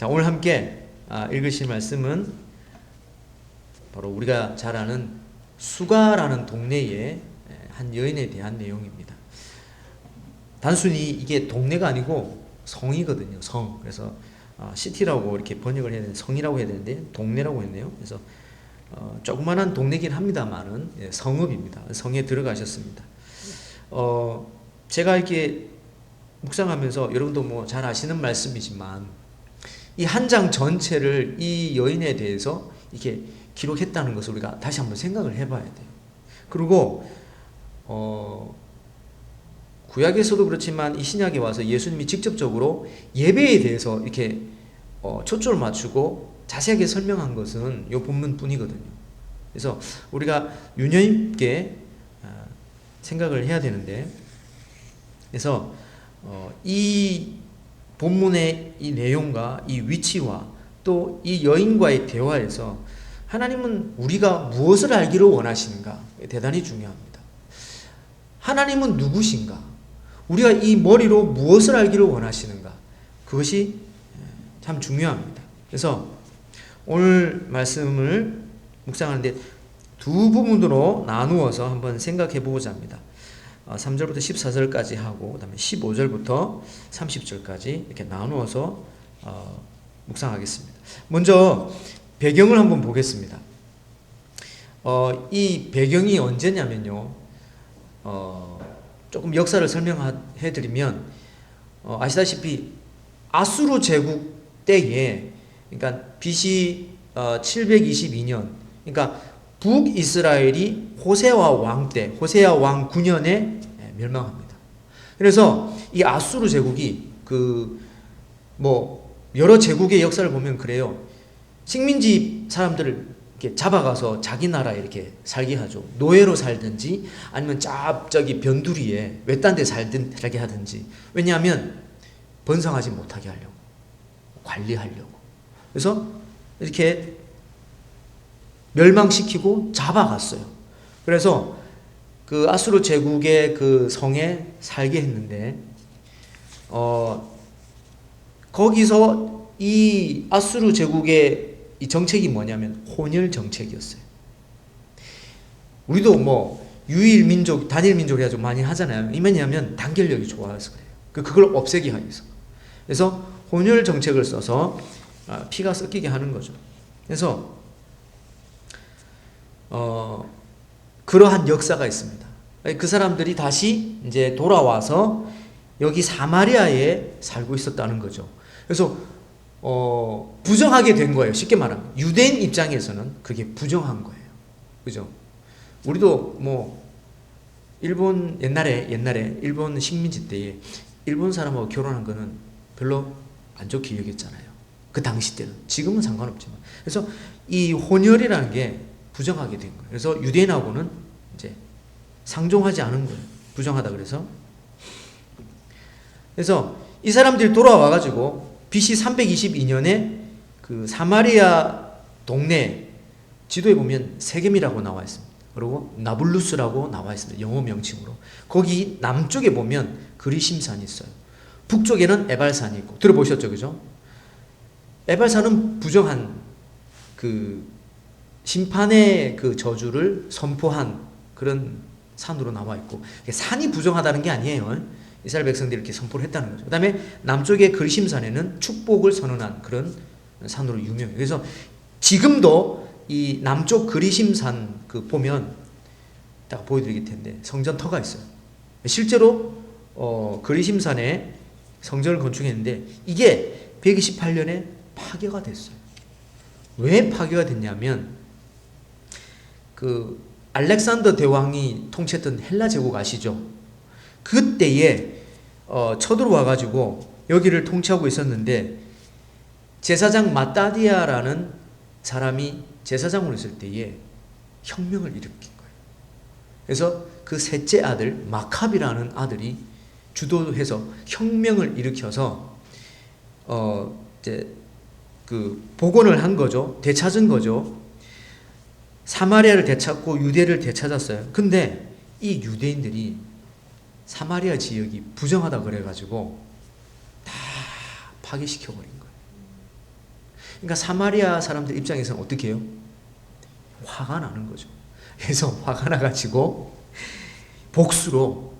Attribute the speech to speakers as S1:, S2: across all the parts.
S1: 자, 오늘 함께 읽으실 말씀은 바로 우리가 잘 아는 수가라는 동네의 한 여인에 대한 내용입니다. 단순히 이게 동네가 아니고 성이거든요. 성. 그래서 시티라고 이렇게 번역을 해야 되는데, 성이라고 해야 되는데 동네라고 했네요. 그래서 조그만한 동네긴 합니다만은 성읍입니다. 성에 들어가셨습니다. 제가 이렇게 묵상하면서 여러분도 뭐 잘 아시는 말씀이지만 이 한 장 전체를 이 여인에 대해서 이렇게 기록했다는 것을 우리가 다시 한번 생각을 해봐야 돼요. 그리고 구약에서도 그렇지만 이 신약에 와서 예수님이 직접적으로 예배에 대해서 이렇게 초점을 맞추고 자세하게 설명한 것은 이 본문뿐이거든요. 그래서 우리가 유념 있게 생각을 해야 되는데, 그래서 이 본문의 이 내용과 이 위치와 또 이 여인과의 대화에서 하나님은 우리가 무엇을 알기를 원하시는가 대단히 중요합니다. 하나님은 누구신가? 우리가 이 머리로 무엇을 알기를 원하시는가? 그것이 참 중요합니다. 그래서 오늘 말씀을 묵상하는데 두 부분으로 나누어서 한번 생각해 보고자 합니다. 3절부터 14절까지 하고 그다음에 15절부터 30절까지 이렇게 나누어서 묵상하겠습니다. 먼저 배경을 한번 보겠습니다. 이 배경이 언제냐면요. 조금 역사를 설명해 드리면 아시다시피 아수르 제국 때에, 그러니까 BC 722년, 그러니까 북이스라엘이 호세아 왕 때, 호세아 왕 9년에 멸망합니다. 그래서 이 아수르 제국이 여러 제국의 역사를 보면 그래요. 식민지 사람들을 이렇게 잡아가서 자기 나라에 이렇게 살게 하죠. 노예로 살든지 아니면 저기 변두리에 외딴 데 살게 하든지. 왜냐하면 번성하지 못하게 하려고, 관리하려고. 그래서 이렇게 멸망시키고 잡아갔어요. 그래서 그 아수르 제국의 그 성에 살게 했는데, 거기서 이 아수르 제국의 이 정책이 뭐냐면 혼혈 정책이었어요. 우리도 뭐 유일 민족, 단일 민족 해가지고 많이 하잖아요. 왜냐하면 단결력이 좋아서 그래요. 그걸 없애기 하기 위해서. 그래서 혼혈 정책을 써서 피가 섞이게 하는 거죠. 그래서 그러한 역사가 있습니다. 그 사람들이 다시 이제 돌아와서 여기 사마리아에 살고 있었다는 거죠. 그래서 부정하게 된 거예요. 쉽게 말하면 유대인 입장에서는 그게 부정한 거예요. 그죠? 우리도 뭐 일본 옛날에 일본 식민지 때에 일본 사람하고 결혼한 거는 별로 안 좋게 여겼잖아요. 그 당시 때는. 지금은 상관없지만. 그래서 이 혼혈이라는 게 부정하게 된 거예요. 그래서 유대인하고는 이제 상종하지 않은 거예요. 부정하다 그래서. 그래서 이 사람들이 돌아와가지고 BC 322년에 그 사마리아 동네 지도에 보면 세겜이라고 나와 있습니다. 그리고 나블루스라고 나와 있습니다. 영어 명칭으로. 거기 남쪽에 보면 그리심산이 있어요. 북쪽에는 에발산이 있고. 들어보셨죠? 그죠? 에발산은 부정한 그 심판의 그 저주를 선포한 그런 산으로 나와 있고, 산이 부정하다는 게 아니에요. 이스라엘 백성들이 이렇게 선포를 했다는 거죠. 그 다음에 남쪽의 그리심산에는 축복을 선언한 그런 산으로 유명해요. 그래서 지금도 이 남쪽 그리심산 보면 딱 보여드릴 텐데 성전터가 있어요. 실제로 그리심산에 성전을 건축했는데 이게 128년에 파괴가 됐어요. 왜 파괴가 됐냐면 그 알렉산더 대왕이 통치했던 헬라 제국 아시죠? 그때에 쳐들어와 가지고 여기를 통치하고 있었는데 제사장 마따디아라는 사람이 제사장으로 있을 때에 혁명을 일으킨 거예요. 그래서 그 셋째 아들 마캅이라는 아들이 주도해서 혁명을 일으켜서 이제 그 복원을 한 거죠. 되찾은 거죠. 사마리아를 되찾고 유대를 되찾았어요. 근데 이 유대인들이 사마리아 지역이 부정하다 그래가지고 다 파괴시켜버린 거예요. 그러니까 사마리아 사람들 입장에서는 어떻게 해요? 화가 나는 거죠. 그래서 화가 나가지고 복수로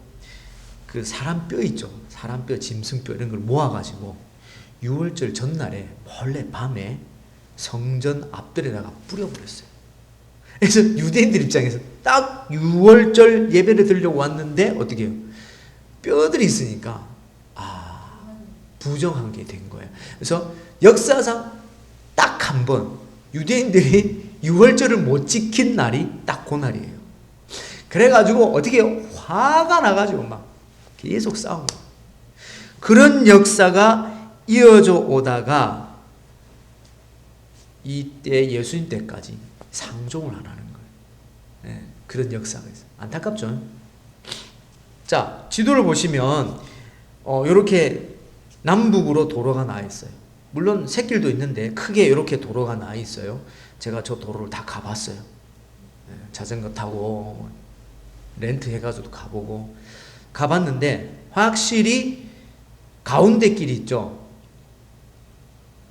S1: 그 사람 뼈 있죠. 사람 뼈, 짐승 뼈 이런 걸 모아가지고 6월절 전날에 몰래 밤에 성전 앞들에다가 뿌려버렸어요. 그래서 유대인들 입장에서 딱 6월절 예배를 드리려고 왔는데 어떻게 해요? 뼈들이 있으니까 부정한 게 된 거예요. 그래서 역사상 딱 한 번 유대인들이 6월절을 못 지킨 날이 딱 그 날이에요. 그래가지고 어떻게 해요? 화가 나가지고 막 계속 싸운 거예요. 그런 역사가 이어져 오다가 이때 예수님 때까지 상종을 안 하는 거예요. 네, 그런 역사가 있어요. 안타깝죠? 자, 지도를 보시면 이렇게 남북으로 도로가 나 있어요. 물론 샛길도 있는데 크게 이렇게 도로가 나 있어요. 제가 저 도로를 다 가봤어요. 네, 자전거 타고 렌트 해가지고 가보고 가봤는데 확실히 가운데 길이 있죠.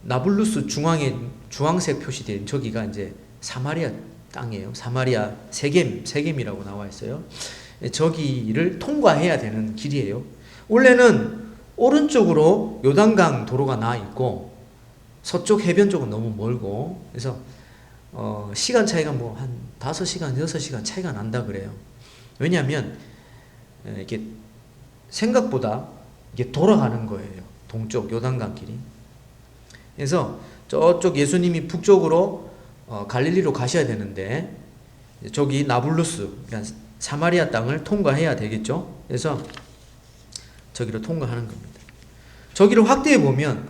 S1: 나블루스 중앙에 주황색 표시된 저기가 이제 사마리아 땅이에요. 사마리아 세겜이라고 나와 있어요. 저기를 통과해야 되는 길이에요. 원래는 오른쪽으로 요단강 도로가 나 있고 서쪽 해변 쪽은 너무 멀고 그래서 시간 차이가 뭐 한 5시간, 6시간 차이가 난다 그래요. 왜냐하면 이게 생각보다 이게 돌아가는 거예요. 동쪽 요단강 길이. 그래서 저쪽 예수님이 북쪽으로 갈릴리로 가셔야 되는데 저기 나블루스 그러니까 사마리아 땅을 통과해야 되겠죠. 그래서 저기로 통과하는 겁니다. 저기를 확대해 보면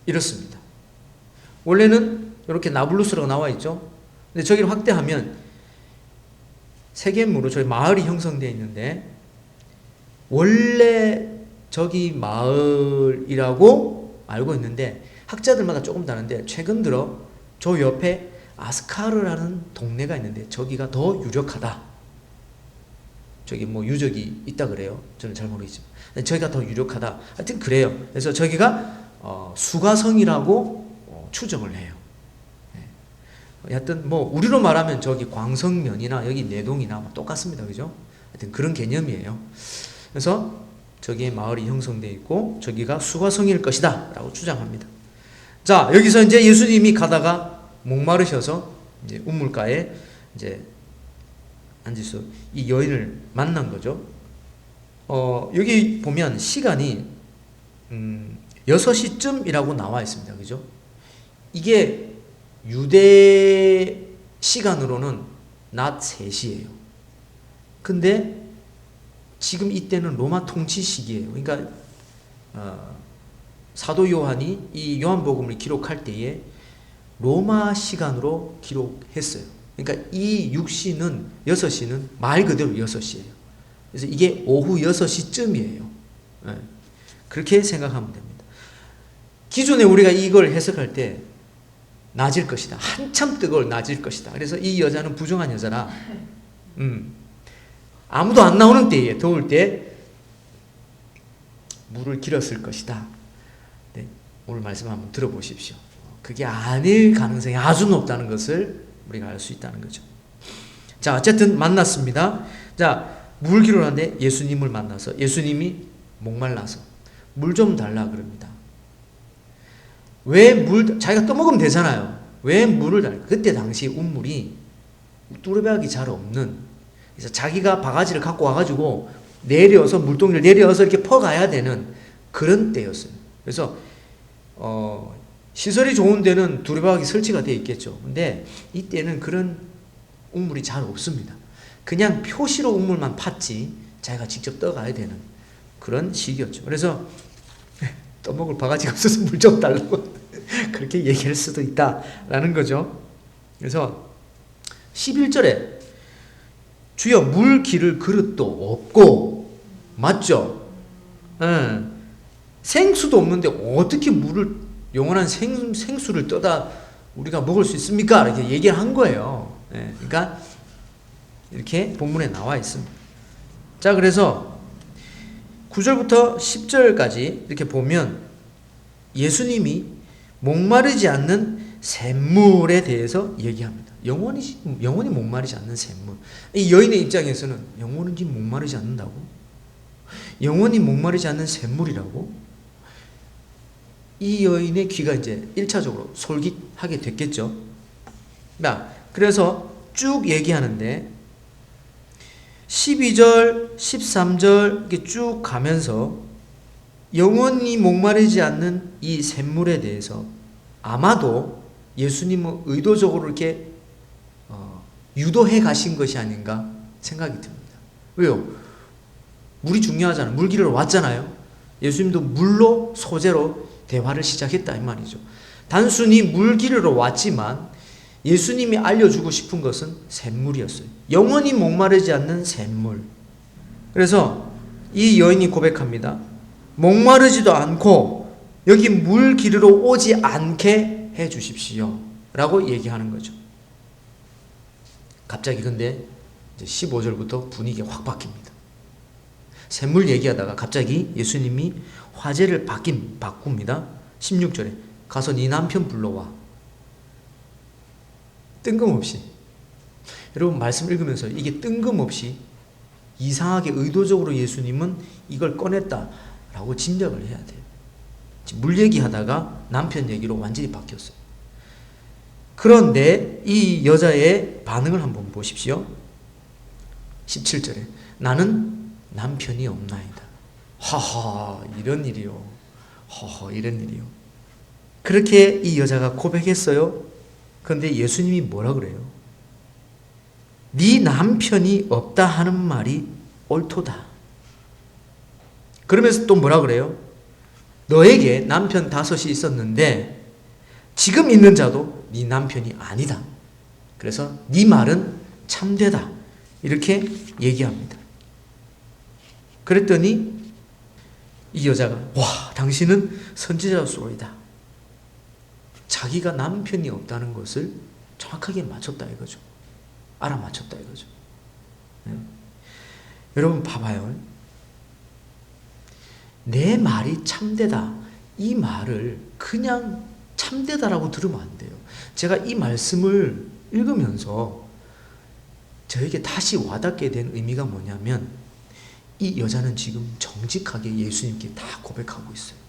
S1: 이렇습니다. 원래는 이렇게 나블루스라고 나와 있죠. 근데 저기를 확대하면 세겜으로 저희 마을이 형성되어 있는데 원래 저기 마을이라고 알고 있는데 학자들마다 조금 다른데 최근 들어 저 옆에 아스카르라는 동네가 있는데 저기가 더 유력하다. 저기 뭐 유적이 있다 그래요. 저는 잘 모르겠지만 저기가 더 유력하다. 하여튼 그래요. 그래서 저기가 수가성이라고 추정을 해요. 네. 하여튼 뭐 우리로 말하면 저기 광성면이나 여기 내동이나 똑같습니다. 그죠? 하여튼 그런 개념이에요. 그래서 저기에 마을이 형성되어 있고 저기가 수가성일 것이다 라고 주장합니다. 자, 여기서 이제 예수님이 가다가 목마르셔서 이제 우물가에 이제 앉아서 이 여인을 만난 거죠. 여기 보면 시간이 6시쯤이라고 나와 있습니다. 그죠? 이게 유대 시간으로는 낮 3시예요. 근데 지금 이때는 로마 통치 시기예요. 그러니까 사도 요한이 이 요한복음을 기록할 때에 로마 시간으로 기록했어요. 그러니까 이 6시는 말 그대로 6시예요. 그래서 이게 오후 6시쯤이에요. 네. 그렇게 생각하면 됩니다. 기존에 우리가 이걸 해석할 때 낮일 것이다. 한참 뜨거울 낮일 것이다. 그래서 이 여자는 부정한 여자라 아무도 안 나오는 때에 더울 때 물을 길었을 것이다. 네. 오늘 말씀 한번 들어보십시오. 그게 아닐 가능성이 아주 높다는 것을 우리가 알 수 있다는 거죠. 자, 어쨌든 만났습니다. 자, 물 기르러 하는데 예수님을 만나서 예수님이 목말라서 물 좀 달라 그럽니다. 왜 자기가 떠먹으면 되잖아요. 왜 물을 달라? 그때 당시 운물이 뚜레박이 잘 없는, 그래서 자기가 바가지를 갖고 와가지고 내려서 물동이를 내려서 이렇게 퍼가야 되는 그런 때였어요. 그래서 시설이 좋은 데는 두레박이 설치가 되어 있겠죠. 근데 이때는 그런 우물이 잘 없습니다. 그냥 표시로 우물만 팠지 자기가 직접 떠가야 되는 그런 시기였죠. 그래서 떠먹을 바가지가 없어서 물 좀 달라고 그렇게 얘기할 수도 있다라는 거죠. 그래서 11절에 주여 물 기를 그릇도 없고, 맞죠? 생수도 없는데 어떻게 물을, 영원한 생수를 떠다 우리가 먹을 수 있습니까? 이렇게 얘기를 한 거예요. 그러니까 이렇게 본문에 나와 있습니다. 자, 그래서 9절부터 10절까지 이렇게 보면 예수님이 목마르지 않는 샘물에 대해서 얘기합니다. 영원히 목마르지 않는 샘물. 이 여인의 입장에서는 영원히 목마르지 않는다고? 영원히 목마르지 않는 샘물이라고? 이 여인의 귀가 이제 1차적으로 솔깃하게 됐겠죠. 그래서 쭉 얘기하는데 12절, 13절 이렇게 쭉 가면서 영원히 목마르지 않는 이 샘물에 대해서 아마도 예수님은 의도적으로 이렇게 유도해 가신 것이 아닌가 생각이 듭니다. 왜요? 물이 중요하잖아요. 물길로 왔잖아요. 예수님도 물로 소재로 대화를 시작했다 이 말이죠. 단순히 물길로 왔지만 예수님이 알려주고 싶은 것은 샘물이었어요. 영원히 목마르지 않는 샘물. 그래서 이 여인이 고백합니다. 목마르지도 않고 여기 물 기르러 오지 않게 해 주십시오 라고 얘기하는 거죠. 갑자기 근데 이제 15절부터 분위기가 확 바뀝니다. 샘물 얘기하다가 갑자기 예수님이 화제를 바꿉니다. 16절에 가서 네 남편 불러와. 뜬금없이. 여러분 말씀 읽으면서 이게 뜬금없이 이상하게 의도적으로 예수님은 이걸 꺼냈다라고 짐작을 해야 돼요. 물 얘기하다가 남편 얘기로 완전히 바뀌었어요. 그런데 이 여자의 반응을 한번 보십시오. 17절에 나는 남편이 없나이다. 하하 이런 일이요. 허허 이런 일이요. 그렇게 이 여자가 고백했어요. 그런데 예수님이 뭐라 그래요? 네 남편이 없다 하는 말이 옳도다. 그러면서 또 뭐라 그래요? 너에게 남편 5이 있었는데 지금 있는 자도 네 남편이 아니다. 그래서 네 말은 참되다. 이렇게 얘기합니다. 그랬더니 이 여자가 와 당신은 선지자로소이다. 자기가 남편이 없다는 것을 정확하게 맞췄다 이거죠. 알아맞혔다 이거죠. 네. 여러분 봐봐요. 내 말이 참되다. 이 말을 그냥 참되다라고 들으면 안 돼요. 제가 이 말씀을 읽으면서 저에게 다시 와닿게 된 의미가 뭐냐면 이 여자는 지금 정직하게 예수님께 다 고백하고 있어요.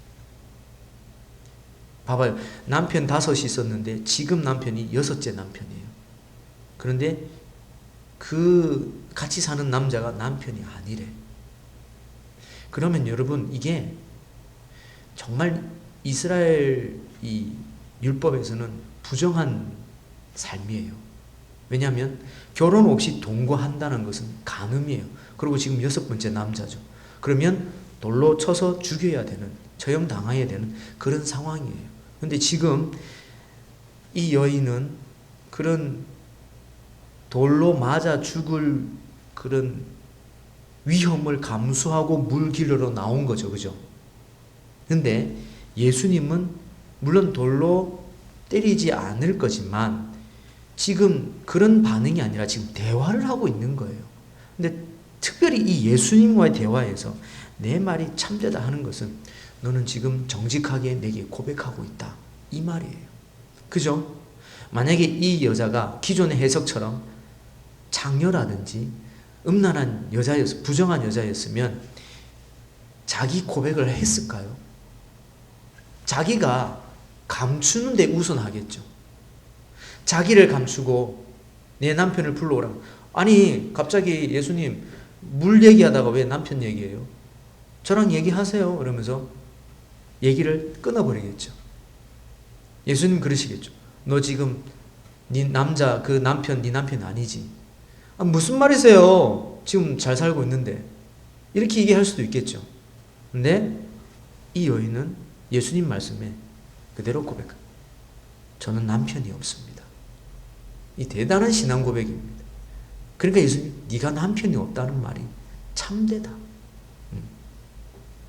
S1: 봐봐요. 남편 5이 있었는데 지금 남편이 6째 남편이에요. 그런데 그 같이 사는 남자가 남편이 아니래. 그러면 여러분 이게 정말 이스라엘 이 율법에서는 부정한 삶이에요. 왜냐하면 결혼 없이 동거한다는 것은 간음이에요. 그리고 지금 6번째 남자죠. 그러면 돌로 쳐서 죽여야 되는, 처형당해야 되는 그런 상황이에요. 그런데 지금 이 여인은 그런 돌로 맞아 죽을 그런 위험을 감수하고 물 길러러 나온 거죠. 그죠? 근데 예수님은 물론 돌로 때리지 않을 거지만 지금 그런 반응이 아니라 지금 대화를 하고 있는 거예요. 근데 특별히 이 예수님과의 대화에서 내 말이 참되다 하는 것은 너는 지금 정직하게 내게 고백하고 있다. 이 말이에요. 그죠? 만약에 이 여자가 기존의 해석처럼 장녀라든지 음란한 여자였으면, 부정한 여자였으면 자기 고백을 했을까요? 자기가 감추는 데 우선하겠죠. 자기를 감추고 내 남편을 불러오라. 아니 갑자기 예수님 물 얘기하다가 왜 남편 얘기해요? 저랑 얘기하세요. 그러면서 얘기를 끊어버리겠죠. 예수님 그러시겠죠. 너 지금 네 남자 그 남편 네 남편 아니지? 아, 무슨 말이세요? 지금 잘 살고 있는데 이렇게 얘기할 수도 있겠죠. 근데 이 여인은 예수님 말씀에 그대로 고백합니다. 저는 남편이 없습니다. 이 대단한 신앙 고백입니다. 그러니까 예수님 네가 남편이 없다는 말이 참되다.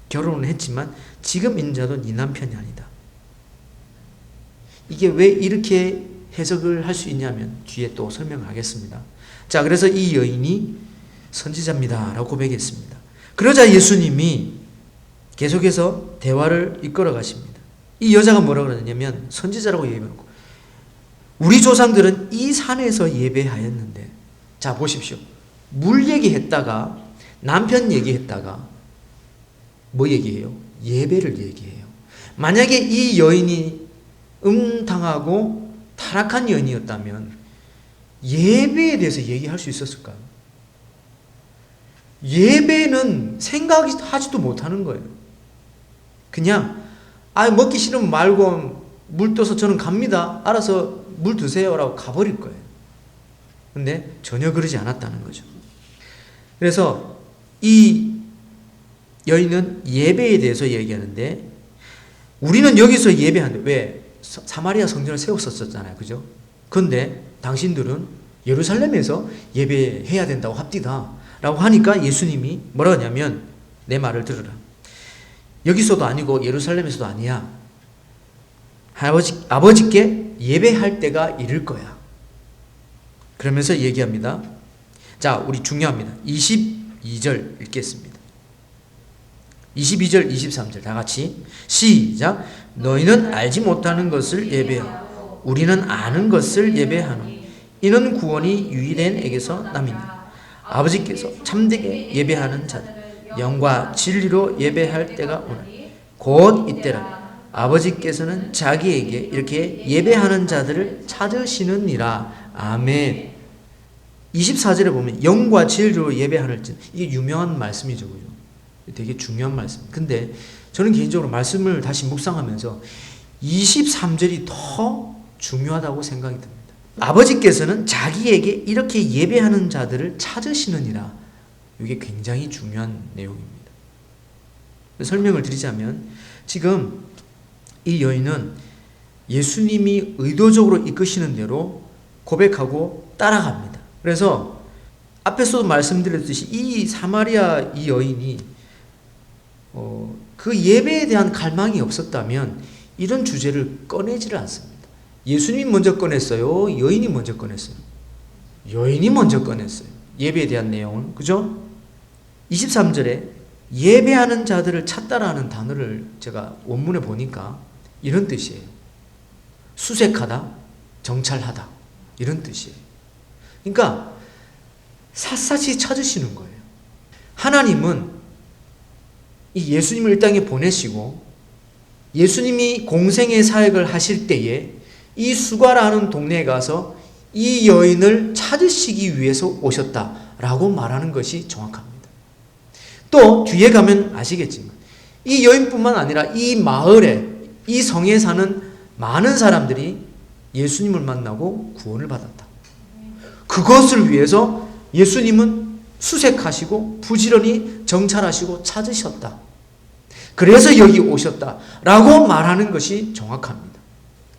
S1: 결혼을 했지만 지금 있는 자도 네 남편이 아니다. 이게 왜 이렇게 해석을 할 수 있냐면 뒤에 또 설명을 하겠습니다. 자, 그래서 이 여인이 선지자입니다 라고 고백했습니다. 그러자 예수님이 계속해서 대화를 이끌어 가십니다. 이 여자가 뭐라고 그러냐면 선지자라고 얘기해놓고 우리 조상들은 이 산에서 예배하였는데, 자 보십시오. 물 얘기했다가 남편 얘기했다가 뭐 얘기해요? 예배를 얘기해요. 만약에 이 여인이 음탕하고 타락한 여인이었다면 예배에 대해서 얘기할 수 있었을까요? 예배는 생각하지도 못하는 거예요. 그냥 먹기 싫으면 말고 물 떠서 저는 갑니다. 알아서 물 드세요 라고 가버릴 거예요. 근데 전혀 그러지 않았다는 거죠. 그래서 이 여인은 예배에 대해서 얘기하는데, 우리는 여기서 예배하는데 왜 사마리아 성전을 세웠었잖아요. 그죠? 그런데 당신들은 예루살렘에서 예배해야 된다고 합디다 라고 하니까 예수님이 뭐라고 하냐면, 내 말을 들으라. 여기서도 아니고 예루살렘에서도 아니야. 아버지께 예배할 때가 이를 거야. 그러면서 얘기합니다. 자, 우리 중요합니다. 22절 읽겠습니다. 22절, 23절 다 같이 시작. 너희는 알지 못하는 것을 예배하고 우리는 아는 것을 예배하노. 이는 구원이 유일한 에게서 남이니라. 아버지께서 참되게 예배하는 자들 영과 진리로 예배할 때가 오나니 곧 이때라. 아버지께서는 자기에게 이렇게 예배하는 자들을 찾으시느니라. 아멘. 24절에 보면 영과 진리로 예배하는 자, 이게 유명한 말씀이죠. 그죠? 되게 중요한 말씀. 근데 저는 개인적으로 말씀을 다시 묵상하면서 23절이 더 중요하다고 생각이 듭니다. 아버지께서는 자기에게 이렇게 예배하는 자들을 찾으시느니라. 이게 굉장히 중요한 내용입니다. 설명을 드리자면, 지금 이 여인은 예수님이 의도적으로 이끄시는 대로 고백하고 따라갑니다. 그래서 앞에서도 말씀드렸듯이 이 사마리아 이 여인이 그 예배에 대한 갈망이 없었다면 이런 주제를 꺼내지를 않습니다. 예수님이 먼저 꺼냈어요? 여인이 먼저 꺼냈어요? 여인이 먼저 꺼냈어요. 예배에 대한 내용은. 그죠? 23절에 예배하는 자들을 찾다라는 단어를 제가 원문에 보니까 이런 뜻이에요. 수색하다, 정찰하다, 이런 뜻이에요. 그러니까 샅샅이 찾으시는 거예요. 하나님은 이 예수님을 이 땅에 보내시고 예수님이 공생의 사역을 하실 때에 이 수가라는 동네에 가서 이 여인을 찾으시기 위해서 오셨다라고 말하는 것이 정확합니다. 또 뒤에 가면 아시겠지만 이 여인뿐만 아니라 이 마을에, 이 성에 사는 많은 사람들이 예수님을 만나고 구원을 받았다. 그것을 위해서 예수님은 수색하시고 부지런히 정찰하시고 찾으셨다. 그래서 여기 오셨다라고 말하는 것이 정확합니다.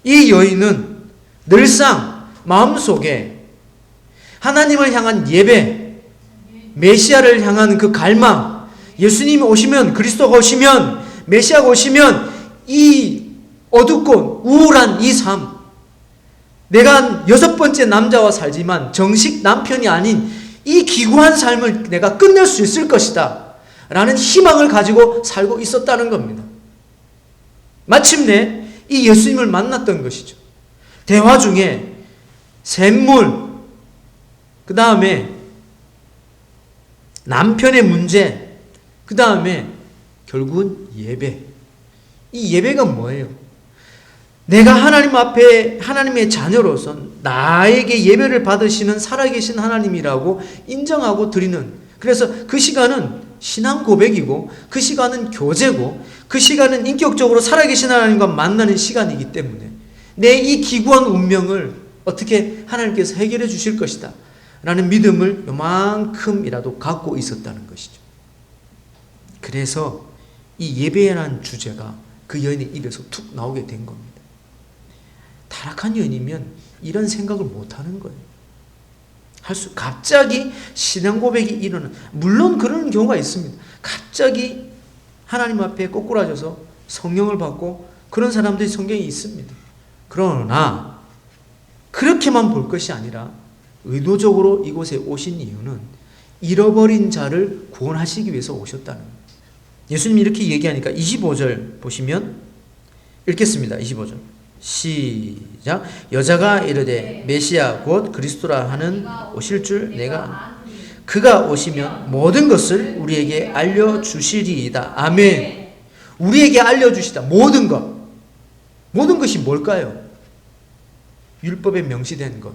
S1: 이 여인은 늘상 마음속에 하나님을 향한 예배, 메시아를 향한 그 갈망, 예수님이 오시면, 그리스도가 오시면, 메시아가 오시면 이 어둡고 우울한 이 삶, 내가 6번째 남자와 살지만 정식 남편이 아닌 이 기구한 삶을 내가 끝낼 수 있을 것이다 라는 희망을 가지고 살고 있었다는 겁니다. 마침내 이 예수님을 만났던 것이죠. 대화 중에 샘물, 그 다음에 남편의 문제, 그 다음에 결국은 예배. 이 예배가 뭐예요? 내가 하나님 앞에 하나님의 자녀로서 나에게 예배를 받으시는 살아계신 하나님이라고 인정하고 드리는, 그래서 그 시간은 신앙 고백이고 그 시간은 교제고 그 시간은 인격적으로 살아계신 하나님과 만나는 시간이기 때문에 내 이 기구한 운명을 어떻게 하나님께서 해결해 주실 것이다 라는 믿음을 요만큼이라도 갖고 있었다는 것이죠. 그래서 이 예배라는 주제가 그 여인의 입에서 툭 나오게 된 겁니다. 타락한 여인이면 이런 생각을 못하는 거예요. 갑자기 신앙 고백이 일어나는, 물론 그런 경우가 있습니다. 갑자기 하나님 앞에 꼬꾸라져서 성령을 받고 그런 사람들이 성경에 있습니다. 그러나 그렇게만 볼 것이 아니라 의도적으로 이곳에 오신 이유는 잃어버린 자를 구원하시기 위해서 오셨다는 거예요. 예수님이 이렇게 얘기하니까 25절 보시면 읽겠습니다. 25절. 시작. 여자가 이르되 메시아 곧 그리스도라 하는 오실 줄 내가 그가 오시면 모든 것을 우리에게 알려주시리이다. 아멘. 우리에게 알려주시다. 모든 것. 모든 것이 뭘까요? 율법에 명시된 것.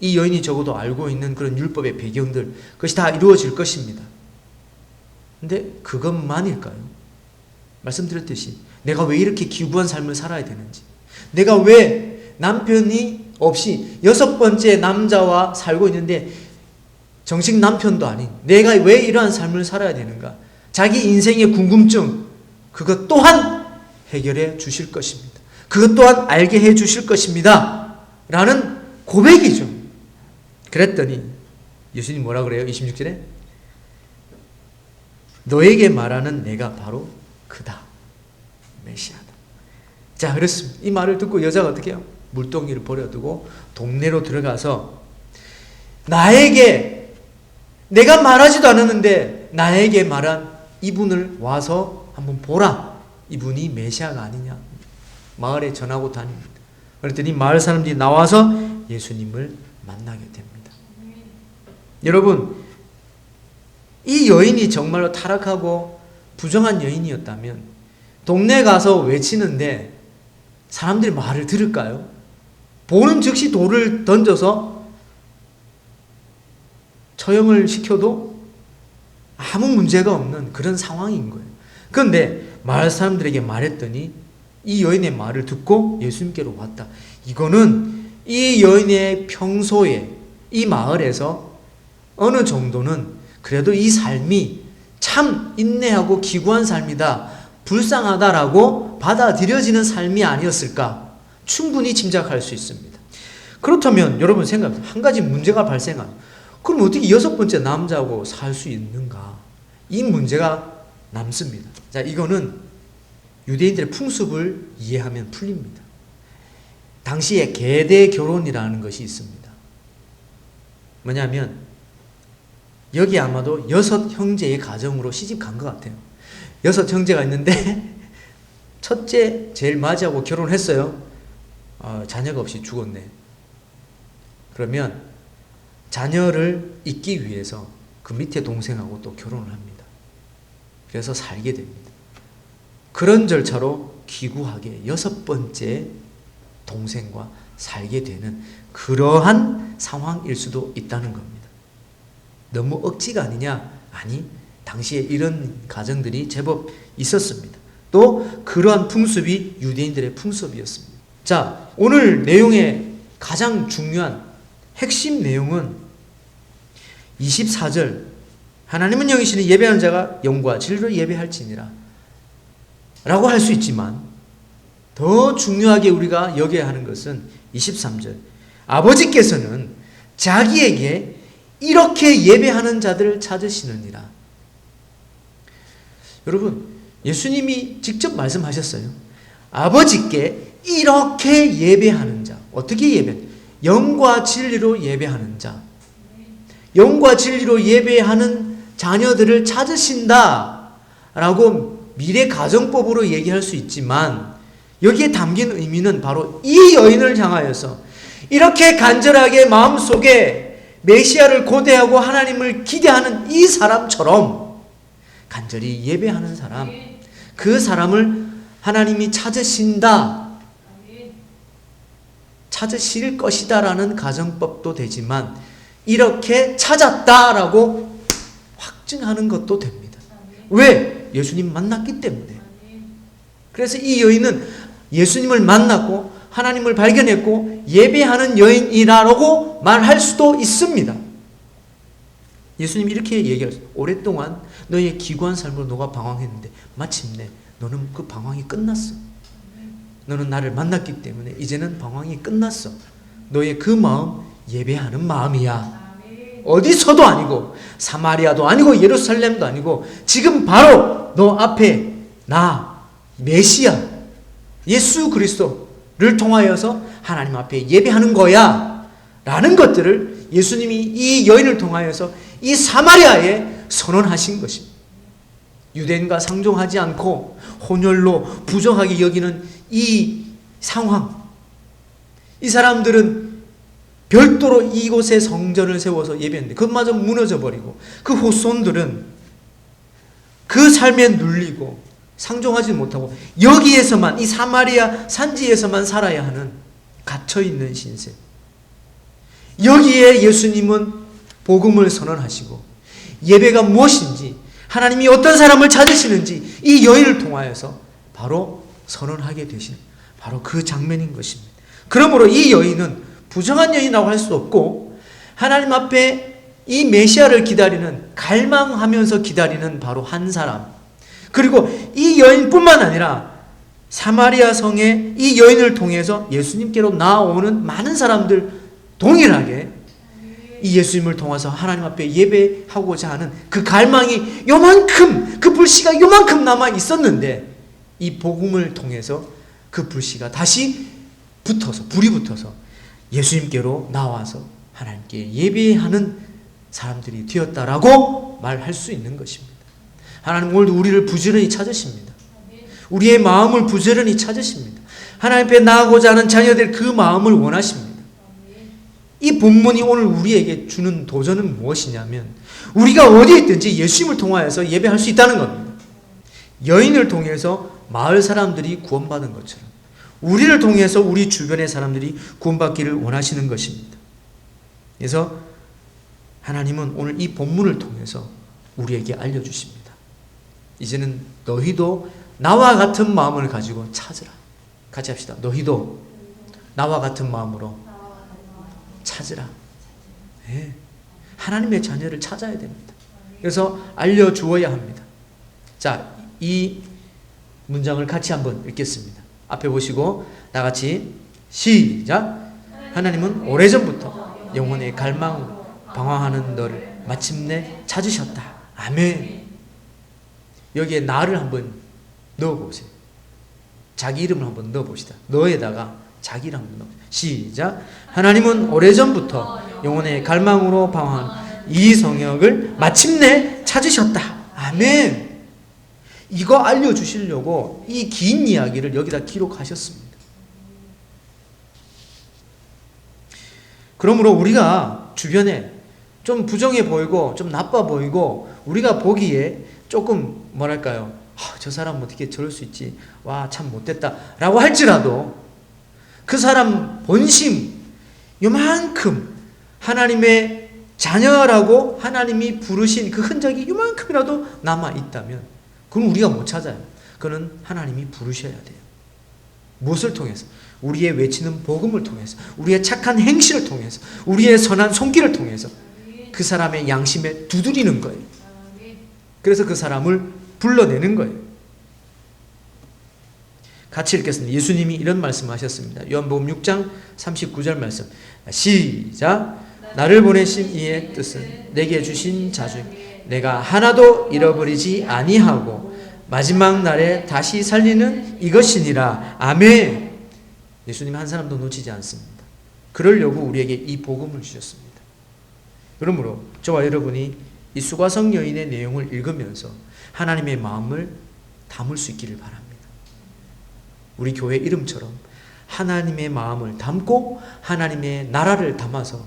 S1: 이 여인이 적어도 알고 있는 그런 율법의 배경들, 그것이 다 이루어질 것입니다. 근데 그것만일까요? 말씀드렸듯이 내가 왜 이렇게 기구한 삶을 살아야 되는지, 내가 왜 남편이 없이 6번째 남자와 살고 있는데 정식 남편도 아닌 내가 왜 이러한 삶을 살아야 되는가, 자기 인생의 궁금증, 그것 또한 해결해 주실 것입니다. 그것 또한 알게 해 주실 것입니다 라는 고백이죠. 그랬더니 예수님 뭐라 그래요? 26절에 너에게 말하는 내가 바로 그다, 메시아다. 자, 그렇습니다. 이 말을 듣고 여자가 어떻게 해요? 물동이를 버려두고 동네로 들어가서 나에게, 내가 말하지도 않았는데 나에게 말한 이분을 와서 한번 보라, 이분이 메시아가 아니냐, 마을에 전하고 다닙니다. 그랬더니 마을 사람들이 나와서 예수님을 만나게 됩니다. 여러분, 이 여인이 정말로 타락하고 부정한 여인이었다면 동네 가서 외치는데 사람들이 말을 들을까요? 보는 즉시 돌을 던져서 처형을 시켜도 아무 문제가 없는 그런 상황인 거예요. 그런데 마을 사람들에게 말했더니 이 여인의 말을 듣고 예수님께로 왔다. 이거는 이 여인의 평소에 이 마을에서 어느 정도는 그래도 이 삶이 참 인내하고 기구한 삶이다, 불쌍하다라고 받아들여지는 삶이 아니었을까 충분히 짐작할 수 있습니다. 그렇다면 여러분 생각해보세요. 한 가지 문제가 발생하죠. 그럼 어떻게 6번째 남자하고 살 수 있는가? 이 문제가 남습니다. 자, 이거는 유대인들의 풍습을 이해하면 풀립니다. 당시에 계대 결혼이라는 것이 있습니다. 뭐냐면 여기 아마도 6 형제의 가정으로 시집 간 것 같아요. 6 형제가 있는데 첫째 제일 맞이하고 결혼했어요. 자녀가 없이 죽었네. 그러면 자녀를 잇기 위해서 그 밑에 동생하고 또 결혼을 합니다. 그래서 살게 됩니다. 그런 절차로 기구하게 6번째 동생과 살게 되는 그러한 상황일 수도 있다는 겁니다. 너무 억지가 아니냐? 아니, 당시에 이런 가정들이 제법 있었습니다. 또 그러한 풍습이 유대인들의 풍습이었습니다. 자, 오늘 내용의 가장 중요한 핵심 내용은 24절, 하나님은 영이시니 예배하는 자가 영과 진리로 예배할지니라 라고 할 수 있지만 더 중요하게 우리가 여겨야 하는 것은 23절, 아버지께서는 자기에게 이렇게 예배하는 자들을 찾으시느니라. 여러분, 예수님이 직접 말씀하셨어요. 아버지께 이렇게 예배하는 자. 어떻게 예배? 영과 진리로 예배하는 자. 영과 진리로 예배하는 자녀들을 찾으신다 라고 미래 가정법으로 얘기할 수 있지만 여기에 담긴 의미는 바로 이 여인을 향하여서 이렇게 간절하게 마음속에 메시아를 고대하고 하나님을 기대하는 이 사람처럼 간절히 예배하는 사람, 그 사람을 하나님이 찾으신다, 찾으실 것이다 라는 가정법도 되지만 이렇게 찾았다라고 확증하는 것도 됩니다. 왜? 예수님 만났기 때문에. 그래서 이 여인은 예수님을 만났고 하나님을 발견했고 예배하는 여인이라고 말할 수도 있습니다. 예수님이 이렇게 얘기하셨어요. 오랫동안 너의 기구한 삶으로 너가 방황했는데 마침내 너는 그 방황이 끝났어. 너는 나를 만났기 때문에 이제는 방황이 끝났어. 너의 그 마음 예배하는 마음이야. 어디서도 아니고 사마리아도 아니고 예루살렘도 아니고 지금 바로 너 앞에 나 메시아 예수 그리스도를 통하여서 하나님 앞에 예배하는 거야 라는 것들을 예수님이 이 여인을 통하여서 이 사마리아에 선언하신 것입니다. 유대인과 상종하지 않고 혼혈로 부정하게 여기는 이 상황, 이 사람들은 별도로 이곳에 성전을 세워서 예배했는데 그것마저 무너져 버리고, 그 후손들은 그 삶에 눌리고 상종하지 못하고 여기에서만, 이 사마리아 산지에서만 살아야 하는 갇혀있는 신세. 여기에 예수님은 복음을 선언하시고 예배가 무엇인지, 하나님이 어떤 사람을 찾으시는지 이 여인을 통하여서 바로 선언하게 되시는 바로 그 장면인 것입니다. 그러므로 이 여인은 부정한 여인이라고 할 수 없고, 하나님 앞에 이 메시아를 기다리는, 갈망하면서 기다리는 바로 한 사람, 그리고 이 여인뿐만 아니라 사마리아 성에 이 여인을 통해서 예수님께로 나아오는 많은 사람들 동일하게 이 예수님을 통해서 하나님 앞에 예배하고자 하는 그 갈망이 요만큼, 그 불씨가 요만큼 남아 있었는데, 이 복음을 통해서 그 불씨가 다시 붙어서, 불이 붙어서 예수님께로 나와서 하나님께 예배하는 사람들이 되었다라고 말할 수 있는 것입니다. 하나님 오늘도 우리를 부지런히 찾으십니다. 우리의 마음을 부지런히 찾으십니다. 하나님 앞에 나아가고자 하는 자녀들, 그 마음을 원하십니다. 이 본문이 오늘 우리에게 주는 도전은 무엇이냐면, 우리가 어디에 있든지 예수님을 통하여서 예배할 수 있다는 겁니다. 여인을 통해서 마을 사람들이 구원받은 것처럼 우리를 통해서 우리 주변의 사람들이 구원받기를 원하시는 것입니다. 그래서 하나님은 오늘 이 본문을 통해서 우리에게 알려주십니다. 이제는 너희도 나와 같은 마음을 가지고 찾으라. 같이 합시다. 너희도 나와 같은 마음으로 찾으라. 네. 하나님의 자녀를 찾아야 됩니다. 그래서 알려주어야 합니다. 자, 이 문장을 같이 한번 읽겠습니다. 앞에 보시고 나같이 시작. 하나님은 오래전부터 영혼의 갈망 방황하는 너를 마침내 찾으셨다. 아멘. 여기에 나를 한번 넣어보세요. 자기 이름을 한번 넣어봅시다. 너에다가 자기 이름 한번 넣어보세요. 시작. 하나님은 오래전부터 영혼의 갈망으로 방황한 이 성역을 마침내 찾으셨다. 아멘. 이거 알려주시려고 이 긴 이야기를 여기다 기록하셨습니다. 그러므로 우리가 주변에 좀 부정해 보이고 좀 나빠 보이고 우리가 보기에 조금 뭐랄까요, 저 사람 어떻게 저럴 수 있지, 와 참 못됐다 라고 할지라도 그 사람 본심 요만큼 하나님의 자녀라고 하나님이 부르신 그 흔적이 요만큼이라도 남아 있다면 그건 우리가 못 찾아요. 그는 하나님이 부르셔야 돼요. 무엇을 통해서? 우리의 외치는 복음을 통해서, 우리의 착한 행실을 통해서, 우리의 선한 손길을 통해서 그 사람의 양심에 두드리는 거예요. 그래서 그 사람을 불러내는 거예요. 같이 읽겠습니다. 예수님이 이런 말씀하셨습니다. 요한복음 6장 39절 말씀. 시작. 나를 보내신 이의 뜻은 내게 주신 자 중 내가 하나도 잃어버리지 아니하고 마지막 날에 다시 살리는 이것이니라. 아멘. 예수님은 한 사람도 놓치지 않습니다. 그러려고 우리에게 이 복음을 주셨습니다. 그러므로 저와 여러분이 이 수가성 여인의 내용을 읽으면서 하나님의 마음을 담을 수 있기를 바랍니다. 우리 교회 이름처럼 하나님의 마음을 담고 하나님의 나라를 담아서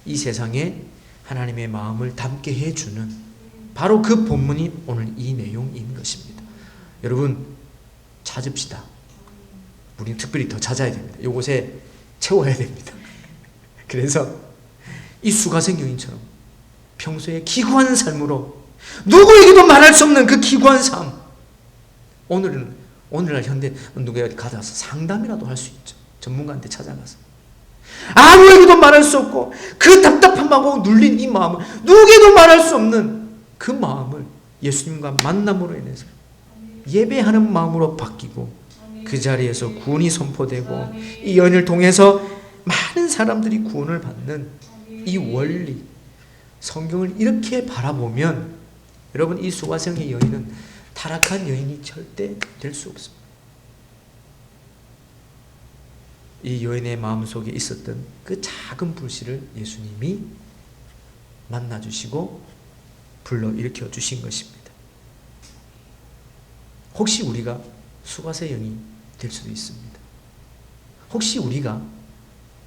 S1: 이 세상에 하나님의 마음을 담게 해주는 바로 그 본문이 오늘 이 내용인 것입니다. 여러분 찾읍시다. 우리는 특별히 더 찾아야 됩니다. 이곳에 채워야 됩니다. 그래서 이 수가성 여인처럼 평소에 기구한 삶으로 누구에게도 말할 수 없는 그 기구한 삶, 오늘날 현대 누구에게 가서 상담이라도 할 수 있죠. 전문가한테 찾아가서 아무에게도 말할 수 없고 그 답답함하고 눌린 이 마음을 누구에게도 말할 수 없는 그 마음을 예수님과 만남으로 인해서 예배하는 마음으로 바뀌고 그 자리에서 구원이 선포되고 이 연을 통해서 많은 사람들이 구원을 받는 이 원리, 성경을 이렇게 바라보면 여러분 이 수가성의 여인은 타락한 여인이 절대 될 수 없습니다. 이 여인의 마음속에 있었던 그 작은 불씨를 예수님이 만나주시고 불러일으켜 주신 것입니다. 혹시 우리가 수가성 여인이 될 수도 있습니다. 혹시 우리가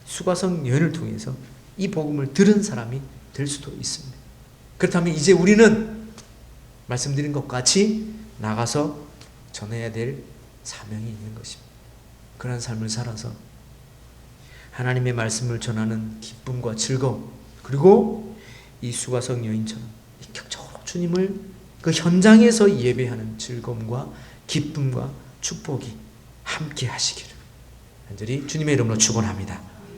S1: 수가성 여인을 통해서 이 복음을 들은 사람이 될 수도 있습니다. 그렇다면 이제 우리는 말씀드린 것 같이 나가서 전해야 될 사명이 있는 것입니다. 그런 삶을 살아서 하나님의 말씀을 전하는 기쁨과 즐거움, 그리고 이 수가성 여인처럼 인격적으로 주님을 그 현장에서 예배하는 즐거움과 기쁨과 축복이 함께 하시기를 간절히 주님의 이름으로 축원합니다.